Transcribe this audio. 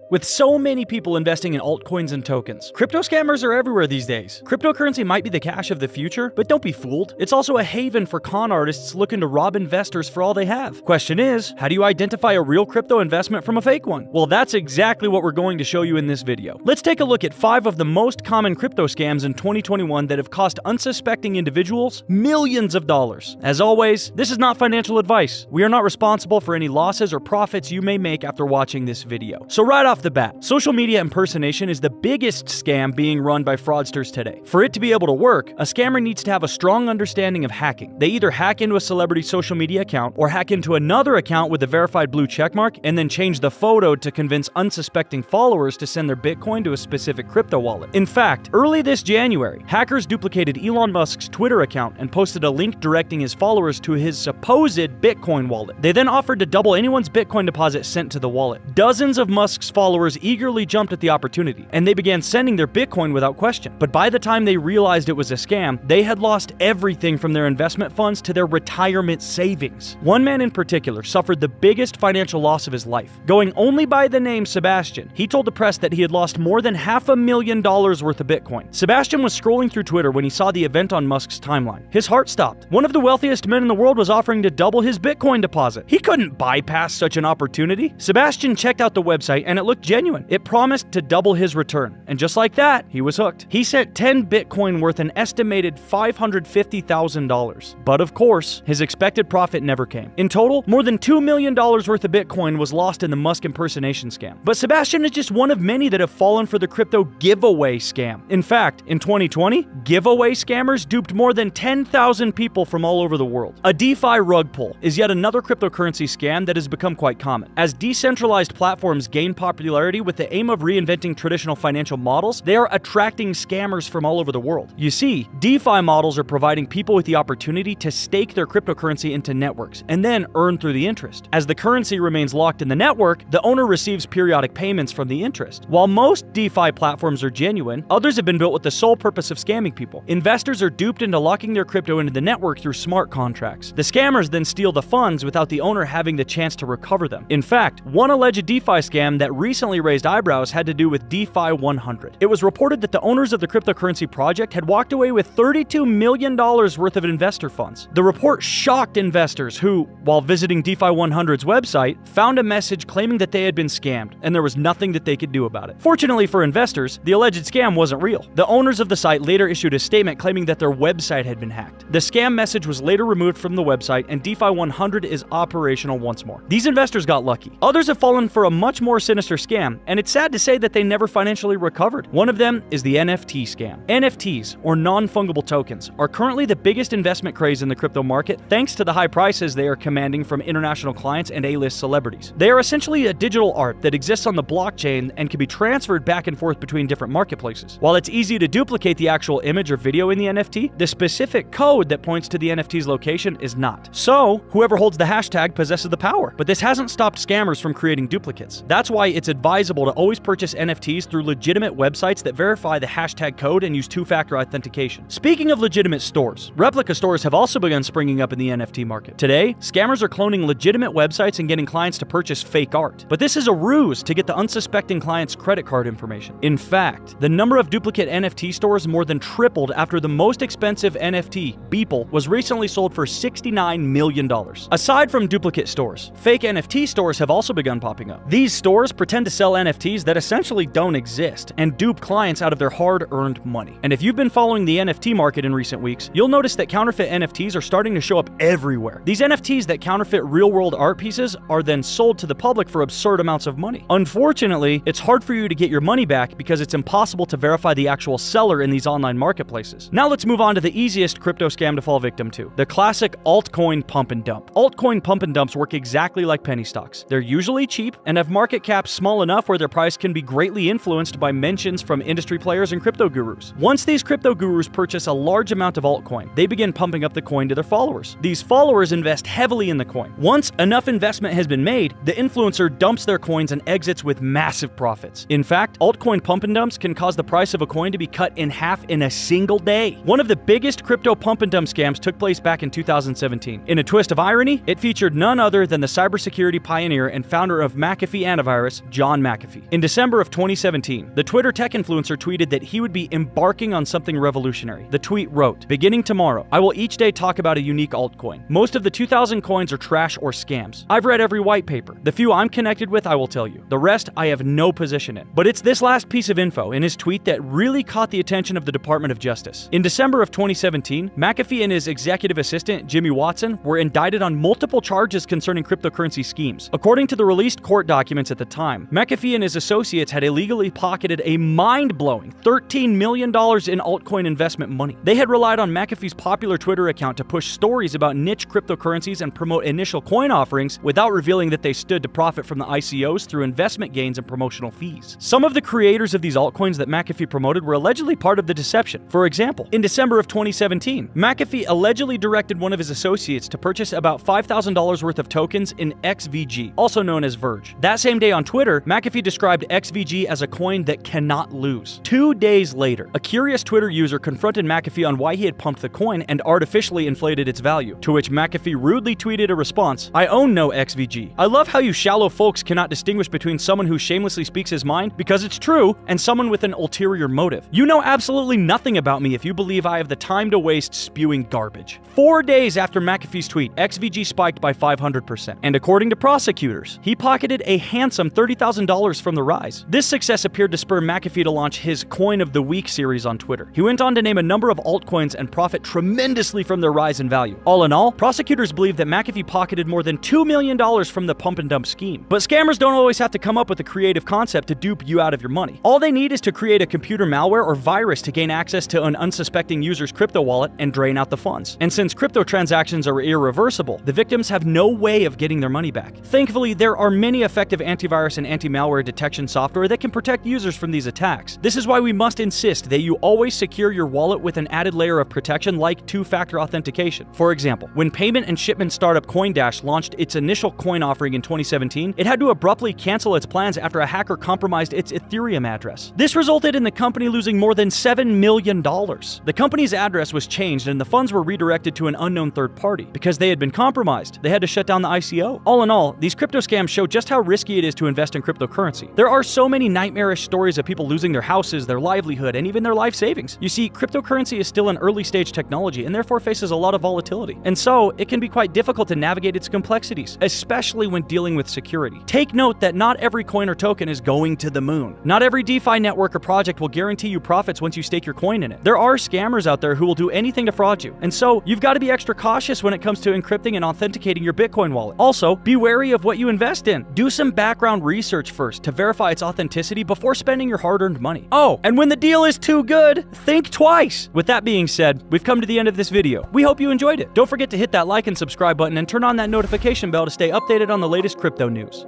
With so many people investing in altcoins and tokens, crypto scammers are everywhere these days. Cryptocurrency might be the cash of the future, but don't be fooled. It's also a haven for con artists looking to rob investors for all they have. Question is, how do you identify a real crypto investment from a fake one? Well, that's exactly what we're going to show you in this video. Let's take a look at 5 of the most common crypto scams in 2021 that have cost unsuspecting individuals millions of dollars. As always, this is not financial advice. We are not responsible for any losses or profits you may make after watching this video. So right off the bat, social media impersonation is the biggest scam being run by fraudsters today. For it to be able to work, a scammer needs to have a strong understanding of hacking. They either hack into a celebrity's social media account or hack into another account with a verified blue checkmark and then change the photo to convince unsuspecting followers to send their Bitcoin to a specific crypto wallet. In fact, early this January, hackers duplicated Elon Musk's Twitter account and posted a link directing his followers to his supposed Bitcoin wallet. They then offered to double anyone's Bitcoin deposit sent to the wallet. Dozens of Musk's followers eagerly jumped at the opportunity, and they began sending their Bitcoin without question. But by the time they realized it was a scam, they had lost everything from their investment funds to their retirement savings. One man in particular suffered the biggest financial loss of his life. Going only by the name Sebastian, he told the press that he had lost more than $500,000 worth of Bitcoin. Sebastian was scrolling through Twitter when he saw the event on Musk's timeline. His heart stopped. One of the wealthiest men in the world was offering to double his Bitcoin deposit. He couldn't bypass such an opportunity. Sebastian checked out the website and it looked genuine. It promised to double his return. And just like that, he was hooked. He sent 10 Bitcoin worth an estimated $550,000. But of course, his expected profit never came. In total, more than $2 million worth of Bitcoin was lost in the Musk impersonation scam. But Sebastian is just one of many that have fallen for the crypto giveaway scam. In fact, in 2020, giveaway scammers duped more than 10,000 people from all over the world. A DeFi rug pull is yet another cryptocurrency scam that has become quite common. As decentralized platforms gain popularity with the aim of reinventing traditional financial models, they are attracting scammers from all over the world. You see, DeFi models are providing people with the opportunity to stake their cryptocurrency into networks and then earn through the interest. As the currency remains locked in the network, the owner receives periodic payments from the interest. While most DeFi platforms are genuine, others have been built with the sole purpose of scamming people. Investors are duped into locking their crypto into the network through smart contracts. The scammers then steal the funds without the owner having the chance to recover them. In fact, one alleged DeFi scam that recently raised eyebrows had to do with DeFi 100. It was reported that the owners of the cryptocurrency project had walked away with $32 million worth of investor funds. The report shocked investors who, while visiting DeFi 100's website, found a message claiming that they had been scammed, and there was nothing that they could do about it. Fortunately for investors, the alleged scam wasn't real. The owners of the site later issued a statement claiming that their website had been hacked. The scam message was later removed from the website, and DeFi 100 is operational once more. These investors got lucky. Others have fallen for a much more sinister scam, and it's sad to say that they never financially recovered. One of them is the NFT scam. NFTs, or non-fungible tokens, are currently the biggest investment craze in the crypto market thanks to the high prices they are commanding from international clients and A-list celebrities. They are essentially a digital art that exists on the blockchain and can be transferred back and forth between different marketplaces. While it's easy to duplicate the actual image or video in the NFT, the specific code that points to the NFT's location is not. So, whoever holds the hashtag possesses the power. But this hasn't stopped scammers from creating duplicates. That's why it's advisable to always purchase NFTs through legitimate websites that verify the hashtag code and use two-factor authentication. Speaking of legitimate stores, replica stores have also begun springing up in the NFT market. Today, scammers are cloning legitimate websites and getting clients to purchase fake art. But this is a ruse to get the unsuspecting client's credit card information. In fact, the number of duplicate NFT stores more than tripled after the most expensive NFT, Beeple, was recently sold for $69 million. Aside from duplicate stores, fake NFT stores have also begun popping up. These stores pretend to sell NFTs that essentially don't exist and dupe clients out of their hard-earned money. And if you've been following the NFT market in recent weeks, you'll notice that counterfeit NFTs are starting to show up everywhere. These NFTs that counterfeit real-world art pieces are then sold to the public for absurd amounts of money. Unfortunately, it's hard for you to get your money back because it's impossible to verify the actual seller in these online marketplaces. Now let's move on to the easiest crypto scam to fall victim to, the classic altcoin pump and dump. Altcoin pump and dumps work exactly like penny stocks. They're usually cheap and have market caps small enough where their price can be greatly influenced by mentions from industry players and crypto gurus. Once these crypto gurus purchase a large amount of altcoin, they begin pumping up the coin to their followers. These followers invest heavily in the coin. Once enough investment has been made, the influencer dumps their coins and exits with massive profits. In fact, altcoin pump and dumps can cause the price of a coin to be cut in half in a single day. One of the biggest crypto pump and dump scams took place back in 2017. In a twist of irony, it featured none other than the cybersecurity pioneer and founder of McAfee Antivirus, John McAfee. In December of 2017, the Twitter tech influencer tweeted that he would be embarking on something revolutionary. The tweet wrote, "Beginning tomorrow, I will each day talk about a unique altcoin. Most of the 2,000 coins are trash or scams. I've read every white paper. The few I'm connected with, I will tell you. The rest, I have no position in." But it's this last piece of info in his tweet that really caught the attention of the Department of Justice. In December of 2017, McAfee and his executive assistant, Jimmy Watson, were indicted on multiple charges concerning cryptocurrency schemes. According to the released court documents at the time, McAfee and his associates had illegally pocketed a mind-blowing $13 million in altcoin investment money. They had relied on McAfee's popular Twitter account to push stories about niche cryptocurrencies and promote initial coin offerings without revealing that they stood to profit from the ICOs through investment gains and promotional fees. Some of the creators of these altcoins that McAfee promoted were allegedly part of the deception. For example, in December of 2017, McAfee allegedly directed one of his associates to purchase about $5,000 worth of tokens in XVG, also known as Verge. That same day on Twitter, McAfee described XVG as a coin that cannot lose. 2 days later, a curious Twitter user confronted McAfee on why he had pumped the coin and artificially inflated its value, to which McAfee rudely tweeted a response, "I own no XVG. I love how you shallow folks cannot distinguish between someone who shamelessly speaks his mind because it's true and someone with an ulterior motive. You know absolutely nothing about me if you believe I have the time to waste spewing garbage." 4 days after McAfee's tweet, XVG spiked by 500%. And according to prosecutors, he pocketed a handsome $30,000 from the rise. This success appeared to spur McAfee to launch his Coin of the Week series on Twitter. He went on to name a number of altcoins and profit tremendously from their rise in value. All in all, prosecutors believe that McAfee pocketed more than $2 million from the pump and dump scheme. But scammers don't always have to come up with a creative concept to dupe you out of your money. All they need is to create a computer malware or virus to gain access to an unsuspecting user's crypto wallet and drain out the funds. And since crypto transactions are irreversible, the victims have no way of getting their money back. Thankfully, there are many effective antivirus and anti-malware detection software that can protect users from these attacks. This is why we must insist that you always secure your wallet with an added layer of protection like two-factor authentication. For example, when payment and shipment startup CoinDash launched its initial coin offering in 2017, it had to abruptly cancel its plans after a hacker compromised its Ethereum address. This resulted in the company losing more than $7 million. The company's address was changed and the funds were redirected to an unknown third party. Because they had been compromised, they had to shut down the ICO. All in all, these crypto scams show just how risky it is to invest in cryptocurrency. There are so many nightmarish stories of people losing their houses, their livelihood, and even their life savings. You see, cryptocurrency is still an early stage technology and therefore faces a lot of volatility. And so, it can be quite difficult to navigate its complexities, especially when dealing with security. Take note that not every coin or token is going to the moon. Not every DeFi network or project will guarantee you profits once you stake your coin in it. There are scammers out there who will do anything to fraud you. And so, you've got to be extra cautious when it comes to encrypting and authenticating your Bitcoin wallet. Also, be wary of what you invest in. Do some background research first to verify its authenticity before spending your hard-earned money. Oh, and when the deal is too good, think twice. With that being said, we've come to the end of this video. We hope you enjoyed it. Don't forget to hit that like and subscribe button and turn on that notification bell to stay updated on the latest crypto news.